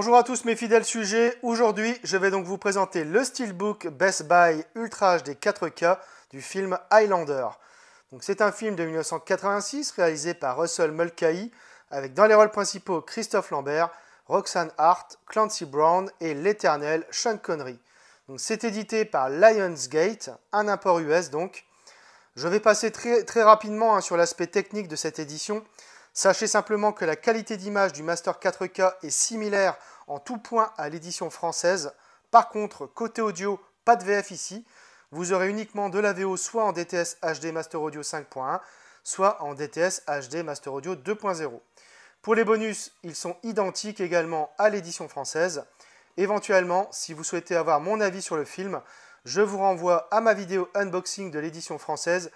Bonjour à tous mes fidèles sujets, aujourd'hui je vais donc vous présenter le Steelbook Best Buy Ultra HD 4K du film Highlander. C'est un film de 1986 réalisé par Russell Mulcahy avec dans les rôles principaux Christophe Lambert, Roxanne Hart, Clancy Brown et l'éternel Sean Connery. C'est édité par Lionsgate, un import US donc. Je vais passer très rapidement sur l'aspect technique de cette édition. Sachez simplement que la qualité d'image du Master 4K est similaire en tout point à l'édition française. Par contre, côté audio, pas de VF ici. Vous aurez uniquement de la VO soit en DTS HD Master Audio 5.1, soit en DTS HD Master Audio 2.0. Pour les bonus, ils sont identiques également à l'édition française. Éventuellement, si vous souhaitez avoir mon avis sur le film, je vous renvoie à ma vidéo unboxing de l'édition française.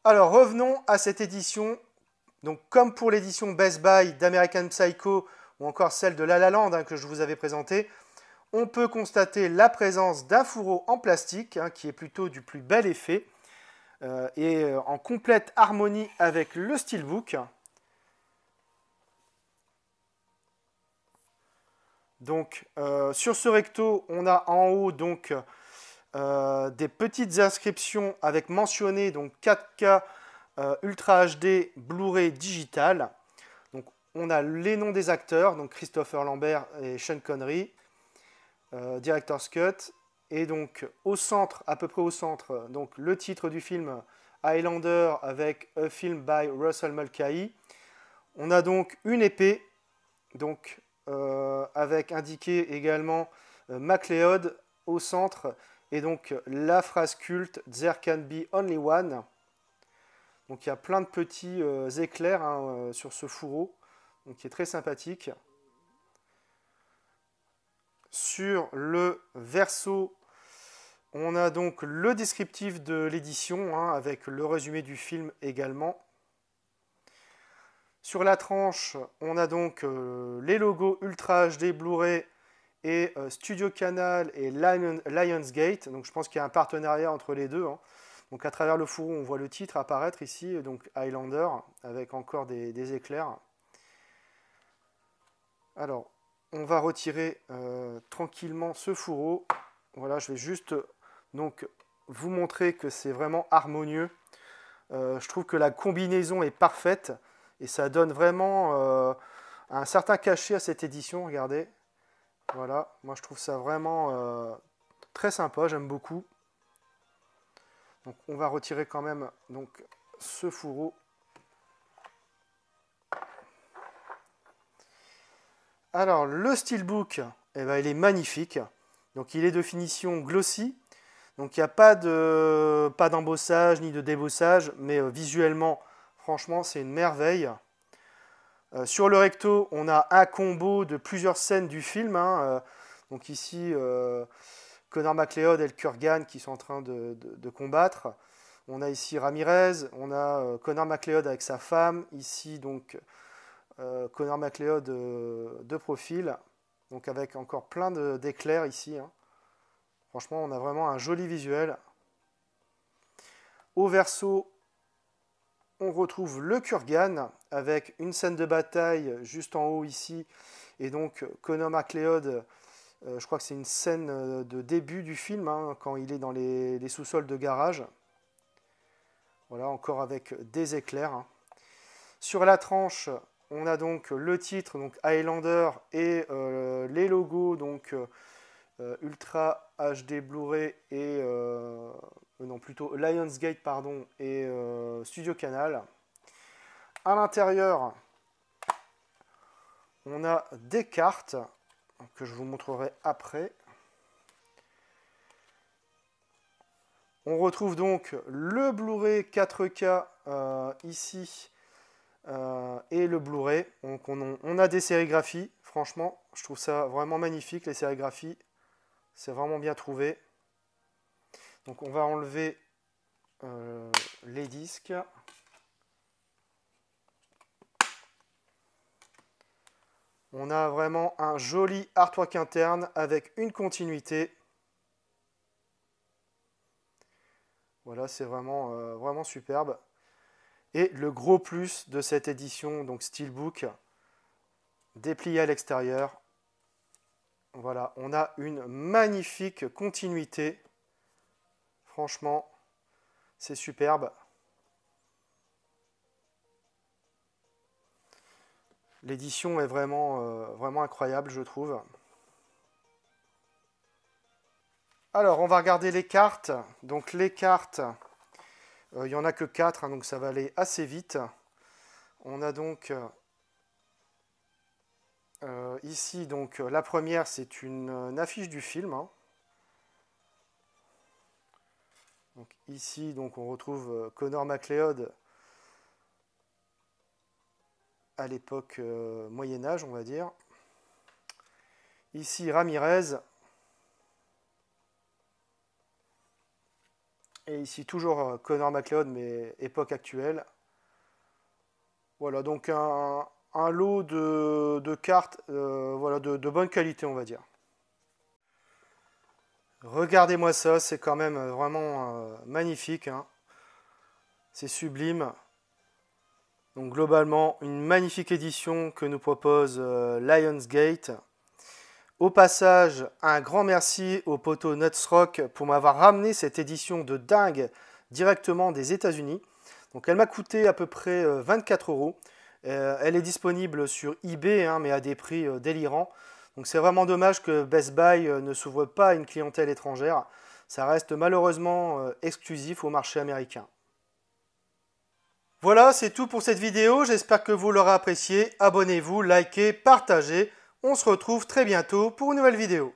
Alors revenons à cette édition. Donc, comme pour l'édition Best Buy d'American Psycho ou encore celle de La La Land que je vous avais présentée, on peut constater la présence d'un fourreau en plastique qui est plutôt du plus bel effet et en complète harmonie avec le Steelbook. Donc, sur ce recto, on a en haut donc des petites inscriptions avec mentionné donc 4K Ultra HD Blu-ray digital. Donc, on a les noms des acteurs, donc Christopher Lambert et Sean Connery, Director's Cut. Et donc, au centre, à peu près au centre, donc, le titre du film Highlander avec A Film by Russell Mulcahy. On a donc une épée, donc, avec indiqué également MacLeod au centre. Et donc, la phrase culte There can be only one. Donc il y a plein de petits éclairs sur ce fourreau, donc qui est très sympathique. Sur le verso, on a donc le descriptif de l'édition, avec le résumé du film également. Sur la tranche, on a donc les logos Ultra HD Blu-ray et Studio Canal et Lionsgate. Donc je pense qu'il y a un partenariat entre les deux. Donc à travers le fourreau, on voit le titre apparaître ici, donc Highlander, avec encore des éclairs. Alors, on va retirer tranquillement ce fourreau. Voilà, je vais juste donc vous montrer que c'est vraiment harmonieux. Je trouve que la combinaison est parfaite et ça donne vraiment un certain cachet à cette édition. Regardez, voilà, moi je trouve ça vraiment très sympa, j'aime beaucoup. Donc on va retirer quand même donc, ce fourreau. Alors le Steelbook, eh ben, il est magnifique. Donc il est de finition glossy. Donc il n'y a pas d'embossage ni de débossage, mais visuellement, franchement, c'est une merveille. Sur le recto, on a un combo de plusieurs scènes du film. Donc ici, Connor MacLeod et le Kurgan qui sont en train de combattre. On a ici Ramirez, on a Connor MacLeod avec sa femme. Ici, donc, Connor MacLeod de profil. Donc, avec encore plein d'éclairs ici. Franchement, on a vraiment un joli visuel. Au verso, on retrouve le Kurgan avec une scène de bataille juste en haut ici. Et donc, Connor MacLeod, je crois que c'est une scène de début du film, quand il est dans les sous-sols de garage. Voilà, encore avec des éclairs. Sur la tranche, on a donc le titre, donc Highlander, et les logos, donc Ultra HD Blu-ray et non, plutôt Lionsgate, pardon, et Studio Canal. À l'intérieur, on a des cartes que je vous montrerai après. On retrouve donc le Blu-ray 4K ici et le Blu-ray. Donc on a des sérigraphies. Franchement, je trouve ça vraiment magnifique, les sérigraphies. C'est vraiment bien trouvé. Donc on va enlever les disques. On a vraiment un joli artwork interne avec une continuité. Voilà, c'est vraiment superbe. Et le gros plus de cette édition, donc Steelbook, déplié à l'extérieur, Voilà, on a une magnifique continuité. Franchement, c'est superbe. L'édition est vraiment incroyable, je trouve. Alors, on va regarder les cartes. Donc, les cartes, il n'y en a que 4, donc ça va aller assez vite. On a donc ici, donc, la première, c'est une affiche du film. Donc, ici, donc, on retrouve Connor MacLeod à l'époque Moyen-Âge, on va dire. Ici, Ramirez. Et ici, toujours Connor MacLeod, mais époque actuelle. Voilà, donc un lot de cartes voilà, de bonne qualité, on va dire. Regardez-moi ça, c'est quand même vraiment magnifique. Hein. C'est sublime. Donc globalement, une magnifique édition que nous propose Lionsgate. Au passage, un grand merci au poteau Nutsrock pour m'avoir ramené cette édition de dingue directement des États-Unis. Donc elle m'a coûté à peu près 24 €. Elle est disponible sur eBay, hein, mais à des prix délirants. Donc c'est vraiment dommage que Best Buy ne s'ouvre pas à une clientèle étrangère. Ça reste malheureusement exclusif au marché américain. Voilà, c'est tout pour cette vidéo. J'espère que vous l'aurez apprécié. Abonnez-vous, likez, partagez. On se retrouve très bientôt pour une nouvelle vidéo.